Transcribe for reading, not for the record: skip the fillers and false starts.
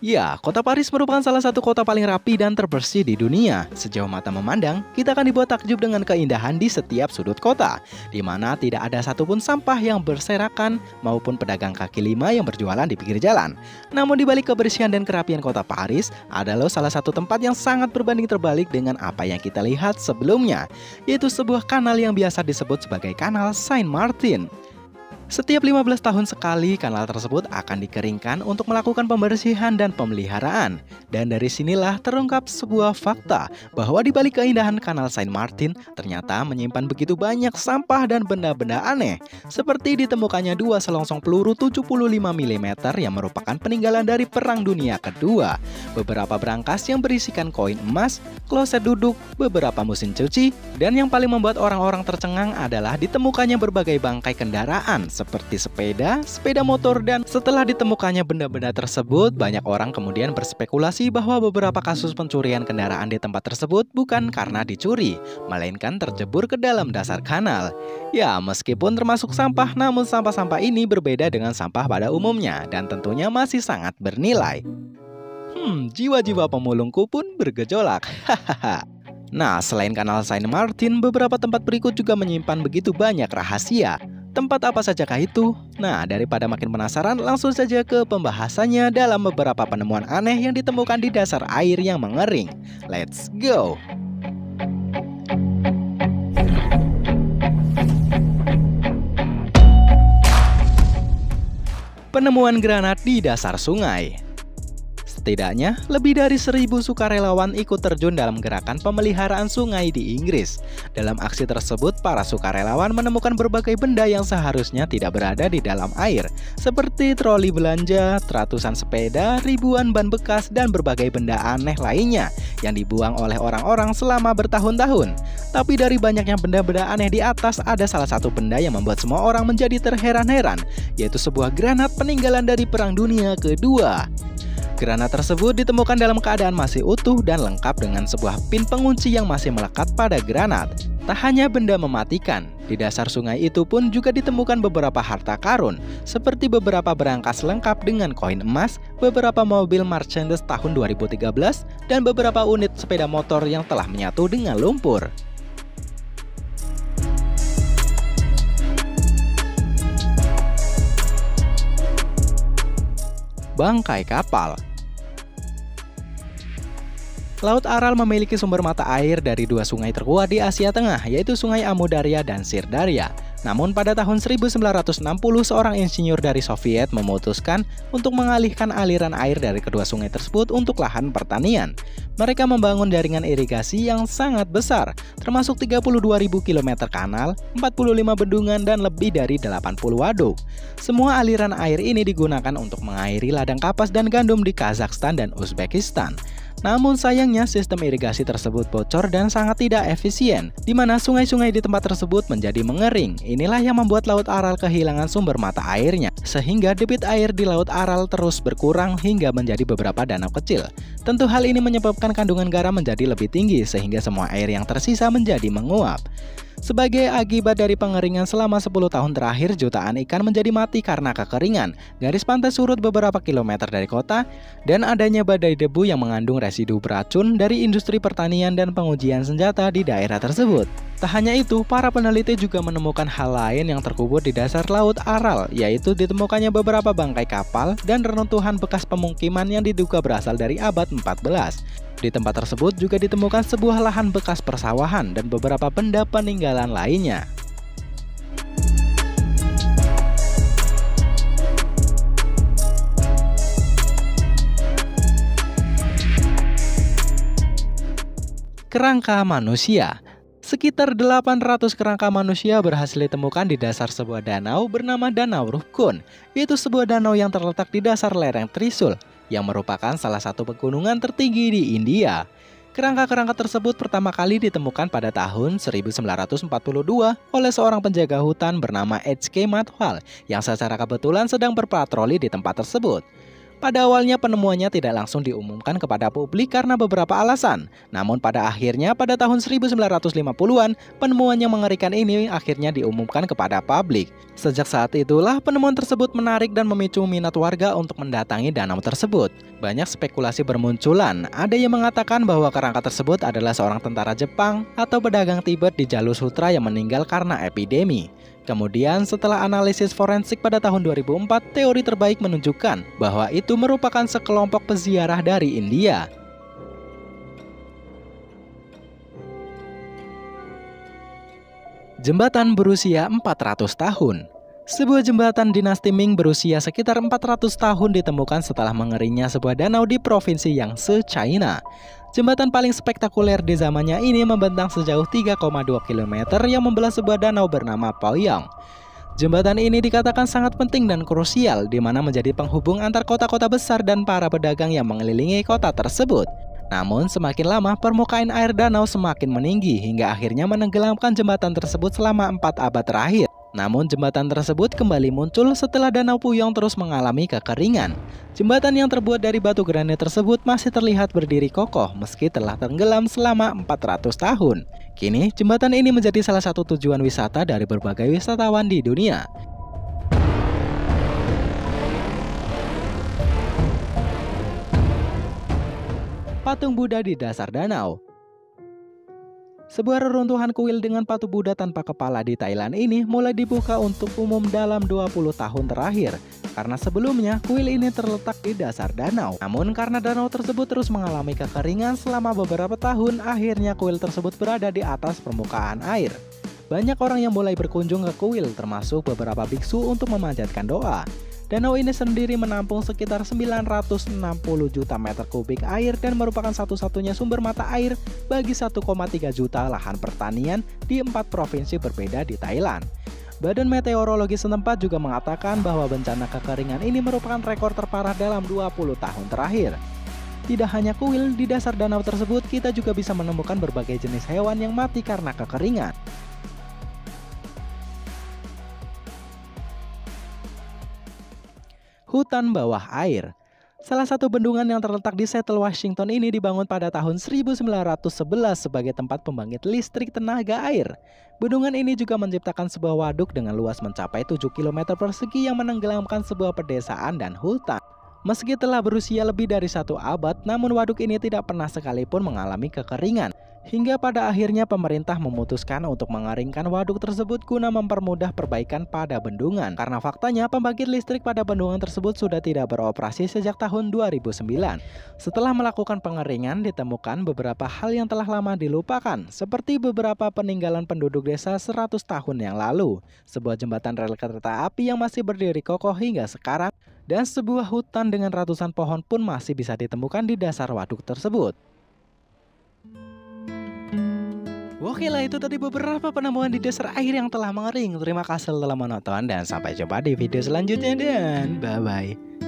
Ya, kota Paris merupakan salah satu kota paling rapi dan terbersih di dunia. Sejauh mata memandang, kita akan dibuat takjub dengan keindahan di setiap sudut kota, di mana tidak ada satupun sampah yang berserakan maupun pedagang kaki lima yang berjualan di pinggir jalan. Namun di balik kebersihan dan kerapian kota Paris, ada loh salah satu tempat yang sangat berbanding terbalik dengan apa yang kita lihat sebelumnya, yaitu sebuah kanal yang biasa disebut sebagai Kanal Saint-Martin. Setiap 15 tahun sekali, kanal tersebut akan dikeringkan untuk melakukan pembersihan dan pemeliharaan. Dan dari sinilah terungkap sebuah fakta bahwa di balik keindahan kanal Saint-Martin ternyata menyimpan begitu banyak sampah dan benda-benda aneh. Seperti ditemukannya dua selongsong peluru 75 mm yang merupakan peninggalan dari Perang Dunia Kedua, beberapa berangkas yang berisikan koin emas, kloset duduk, beberapa mesin cuci, dan yang paling membuat orang-orang tercengang adalah ditemukannya berbagai bangkai kendaraan seperti sepeda, sepeda motor, dan setelah ditemukannya benda-benda tersebut, banyak orang kemudian berspekulasi bahwa beberapa kasus pencurian kendaraan di tempat tersebut bukan karena dicuri, melainkan tercebur ke dalam dasar kanal. Ya, meskipun termasuk sampah, namun sampah-sampah ini berbeda dengan sampah pada umumnya dan tentunya masih sangat bernilai. Jiwa-jiwa pemulungku pun bergejolak. Nah, selain kanal Saint-Martin, beberapa tempat berikut juga menyimpan begitu banyak rahasia. Tempat apa sajakah itu? Nah, daripada makin penasaran, langsung saja ke pembahasannya dalam beberapa penemuan aneh yang ditemukan di dasar air yang mengering. Let's go! Penemuan granat di dasar sungai. Setidaknya, lebih dari 1.000 sukarelawan ikut terjun dalam gerakan pemeliharaan sungai di Inggris. Dalam aksi tersebut, para sukarelawan menemukan berbagai benda yang seharusnya tidak berada di dalam air, seperti troli belanja, ratusan sepeda, ribuan ban bekas, dan berbagai benda aneh lainnya yang dibuang oleh orang-orang selama bertahun-tahun. Tapi dari banyaknya benda-benda aneh di atas, ada salah satu benda yang membuat semua orang menjadi terheran-heran, yaitu sebuah granat peninggalan dari Perang Dunia Kedua. Granat tersebut ditemukan dalam keadaan masih utuh dan lengkap dengan sebuah pin pengunci yang masih melekat pada granat. Tak hanya benda mematikan, di dasar sungai itu pun juga ditemukan beberapa harta karun, seperti beberapa berangkas lengkap dengan koin emas, beberapa mobil Mercedes tahun 2013, dan beberapa unit sepeda motor yang telah menyatu dengan lumpur. Bangkai kapal. Laut Aral memiliki sumber mata air dari dua sungai terkuat di Asia Tengah, yaitu Sungai Amu Darya dan Sir Darya. Namun pada tahun 1960, seorang insinyur dari Soviet memutuskan untuk mengalihkan aliran air dari kedua sungai tersebut untuk lahan pertanian. Mereka membangun jaringan irigasi yang sangat besar, termasuk 32.000 km kanal, 45 bendungan, dan lebih dari 80 waduk. Semua aliran air ini digunakan untuk mengairi ladang kapas dan gandum di Kazakhstan dan Uzbekistan. Namun sayangnya sistem irigasi tersebut bocor dan sangat tidak efisien, di mana sungai-sungai di tempat tersebut menjadi mengering. Inilah yang membuat Laut Aral kehilangan sumber mata airnya, sehingga debit air di Laut Aral terus berkurang hingga menjadi beberapa danau kecil. Tentu hal ini menyebabkan kandungan garam menjadi lebih tinggi, sehingga semua air yang tersisa menjadi menguap. Sebagai akibat dari pengeringan selama 10 tahun terakhir, jutaan ikan menjadi mati karena kekeringan, garis pantai surut beberapa kilometer dari kota, dan adanya badai debu yang mengandung residu beracun dari industri pertanian dan pengujian senjata di daerah tersebut. Tak hanya itu, para peneliti juga menemukan hal lain yang terkubur di dasar Laut Aral, yaitu ditemukannya beberapa bangkai kapal dan reruntuhan bekas pemukiman yang diduga berasal dari abad 14. Di tempat tersebut juga ditemukan sebuah lahan bekas persawahan dan beberapa benda peninggalan lainnya. Kerangka manusia. Sekitar 800 kerangka manusia berhasil ditemukan di dasar sebuah danau bernama Danau Rukun, yaitu sebuah danau yang terletak di dasar lereng Trisul, yang merupakan salah satu pegunungan tertinggi di India. Kerangka-kerangka tersebut pertama kali ditemukan pada tahun 1942 oleh seorang penjaga hutan bernama H.K. Madhwal yang secara kebetulan sedang berpatroli di tempat tersebut. Pada awalnya penemuannya tidak langsung diumumkan kepada publik karena beberapa alasan. Namun pada akhirnya pada tahun 1950-an, penemuan yang mengerikan ini akhirnya diumumkan kepada publik. Sejak saat itulah penemuan tersebut menarik dan memicu minat warga untuk mendatangi danau tersebut. Banyak spekulasi bermunculan, ada yang mengatakan bahwa kerangka tersebut adalah seorang tentara Jepang atau pedagang Tibet di jalur sutra yang meninggal karena epidemi. Kemudian setelah analisis forensik pada tahun 2004, teori terbaik menunjukkan bahwa itu merupakan sekelompok peziarah dari India. Jembatan berusia 400 tahun. Sebuah jembatan dinasti Ming berusia sekitar 400 tahun ditemukan setelah mengeringnya sebuah danau di provinsi Yangtze, China. Jembatan paling spektakuler di zamannya ini membentang sejauh 3,2 km yang membelah sebuah danau bernama Poyang. Jembatan ini dikatakan sangat penting dan krusial, di mana menjadi penghubung antar kota-kota besar dan para pedagang yang mengelilingi kota tersebut. Namun semakin lama permukaan air danau semakin meninggi hingga akhirnya menenggelamkan jembatan tersebut selama 4 abad terakhir. Namun jembatan tersebut kembali muncul setelah Danau Puyong terus mengalami kekeringan. Jembatan yang terbuat dari batu granit tersebut masih terlihat berdiri kokoh meski telah tenggelam selama 400 tahun. Kini jembatan ini menjadi salah satu tujuan wisata dari berbagai wisatawan di dunia. Patung Buddha di dasar danau. Sebuah reruntuhan kuil dengan patung Buddha tanpa kepala di Thailand ini mulai dibuka untuk umum dalam 20 tahun terakhir. Karena sebelumnya kuil ini terletak di dasar danau. Namun karena danau tersebut terus mengalami kekeringan selama beberapa tahun, akhirnya kuil tersebut berada di atas permukaan air. Banyak orang yang mulai berkunjung ke kuil, termasuk beberapa biksu untuk memanjatkan doa. Danau ini sendiri menampung sekitar 960 juta meter kubik air dan merupakan satu-satunya sumber mata air bagi 1,3 juta lahan pertanian di 4 provinsi berbeda di Thailand. Badan Meteorologi setempat juga mengatakan bahwa bencana kekeringan ini merupakan rekor terparah dalam 20 tahun terakhir. Tidak hanya kuil, di dasar danau tersebut kita juga bisa menemukan berbagai jenis hewan yang mati karena kekeringan. Hutan bawah air. Salah satu bendungan yang terletak di Seattle, Washington ini dibangun pada tahun 1911 sebagai tempat pembangkit listrik tenaga air. Bendungan ini juga menciptakan sebuah waduk dengan luas mencapai 7 km persegi yang menenggelamkan sebuah pedesaan dan hutan. Meski telah berusia lebih dari 1 abad, namun waduk ini tidak pernah sekalipun mengalami kekeringan. Hingga pada akhirnya pemerintah memutuskan untuk mengeringkan waduk tersebut guna mempermudah perbaikan pada bendungan. Karena faktanya pembangkit listrik pada bendungan tersebut sudah tidak beroperasi sejak tahun 2009. Setelah melakukan pengeringan, ditemukan beberapa hal yang telah lama dilupakan, seperti beberapa peninggalan penduduk desa 100 tahun yang lalu, sebuah jembatan rel kereta api yang masih berdiri kokoh hingga sekarang, dan sebuah hutan dengan ratusan pohon pun masih bisa ditemukan di dasar waduk tersebut. Oke lah, itu tadi beberapa penemuan di dasar air yang telah mengering. Terima kasih telah menonton dan sampai jumpa di video selanjutnya dan bye-bye.